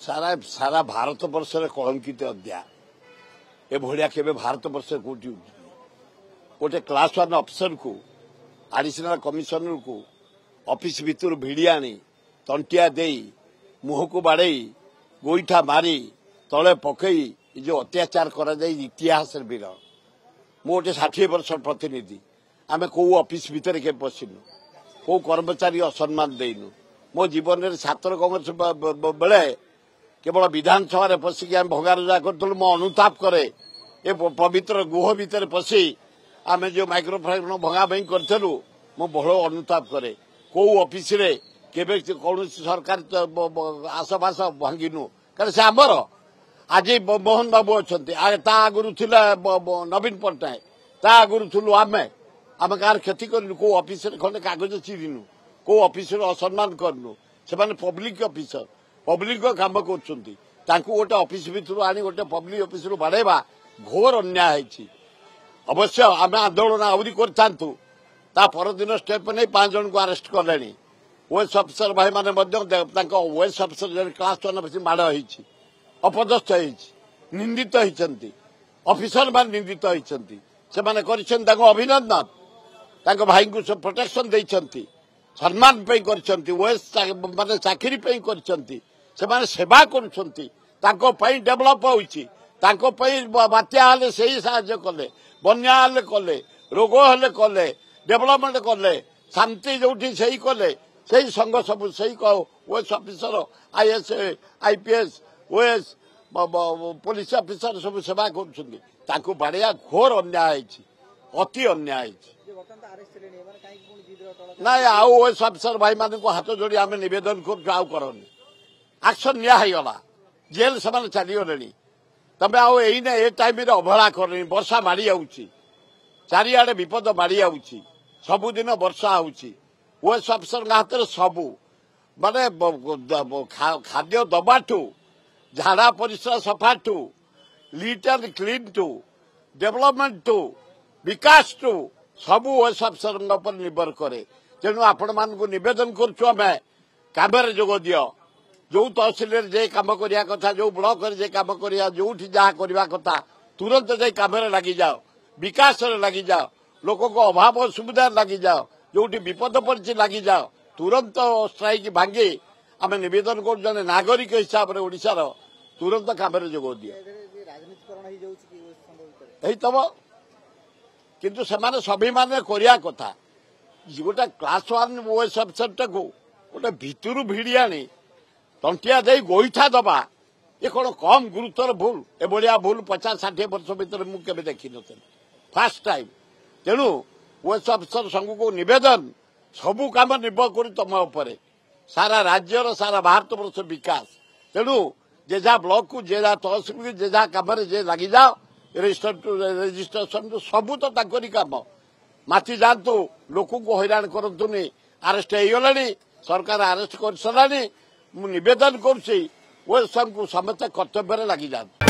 सारा सारा भारत वर्ष कलंकित अध्याय एभलिया केबे भारत वर्ष कोटी गोटे क्लास 1 अफिसर को एडिशनल कमिशनर को ऑफिस भीतर भिड़ी आनी तंटिया दे मुह को बाड़े गोईठा मारी तले पकई जो अत्याचार करा जाय इतिहास वीर मु गोटे 60 वर्ष प्रतिनिधि आमे को ऑफिस भीतर के पशिनु को कर्मचारी असम्मान देनु मो जीवन में छात्र कांग्रेस बेले केवल विधानसभा पशिक आम भंगारुजा करूँ मो अनुताप करे ए पवित्र गुह भितर पशि आम जो माइक्रोफोन भंगा भाई करूँ मो बहु अनुताप करे कौ ऑफिस रे केबे कौन सरकार आसपास भांगिनु कारण से आमर आज मोहन बाबू अच्छा आगुरी नवीन पट्टनायक ता आगुरी थुलु आम कार क्षति करूँ कौ ऑफिस खंडे कागज चिरीनु कौ ऑफिस असम्मान करनु से पब्लिक ऑफिसर पब्लिक काम कर गोटे ऑफिस भर आनी गोटे पब्लिक ऑफिस बाड़ेवा घोर अन्याय अवश्य आम आंदोलन आहरी करदिन स्टेप नहीं 5 जन को अरेस्ट कले ओएस अफिसर भाई मैंने ओएस अफिसर क्लास 1 माड़ अपदस्थ निंदित होती अफिसर मान निंदित होती अभिनंदन भाई को प्रोटेक्शन देती सम्मान ओएस माने चाकरी कर सेवा कर डेभलप होती बात्या हेले से ही साहाय्य कले बन्या हेले कले रोग हेले कले डेभलपमेंट कले शांति जो से कले से संघ सब से OS officer IAS IPS OS police officer सब सेवा कर बाड़िया घोर अन्याय अति अन्याय ना आउ ओएस अफिसर भाई मान को हाथ जोड़ी आम नवेदन करनी एक्शन निगला जेल से चलीगले तमें आउ ए टाइम अवहेला करनी वर्षा माड़ी आउची चारिआडे विपद माड़ी आउची सबुदिन वर्षा होउची ओएस अफिसर हाथ में सबू माने खाद्य दबाठू झाड़ा परिश्रा सफाठू neat and clean to development to विकास टू सबू ओएस अफिसर निर्भर करे तेणु आपण मान नवेदन करें जोग दि जो तहसिल जे कम करिया कथा जो ब्लॉक जे कम करिया जो जहाँ करवा कथा तुरंत जे कम लगी जाओ विकास लगी जाओ लोक को अभाव सुविधा लगी जाओ जो विपद पड़ी लगी जाओ तुरंत स्ट्राइक भांगी आम नवेदन कर जन नागरिक हिसाब से ओडिशार तुरंत कम जोग दिए तब किंतु से सभी मान करिया कथा गोटे क्लास 1 ओएस अफिसर टाक गोटे भितर भिड़ी आनी तंटिया दे गोईठा दबा ये कौन कम गुरुतर भूल एभलिया भूल 50-60 वर्ष भर मुझे देखी नी फास्ट टाइम तेणु ओएस अफिसर संघ को निवेदन सबू कम निर्भर कर तुम उपर सारा राज्यर सारा भारत वर्ष विकास तेणु जेजा ब्लॉक को जेजा तहसिल जेजा कम लगी जाओ रजिस्ट्रेशन सबू तो कम माथि जातु लोक को हैरान करतुनि अरेस्ट होगला सरकार अरेस्ट कर सारा मु नवेदन कर समस्त कर्तव्य लगी जातु।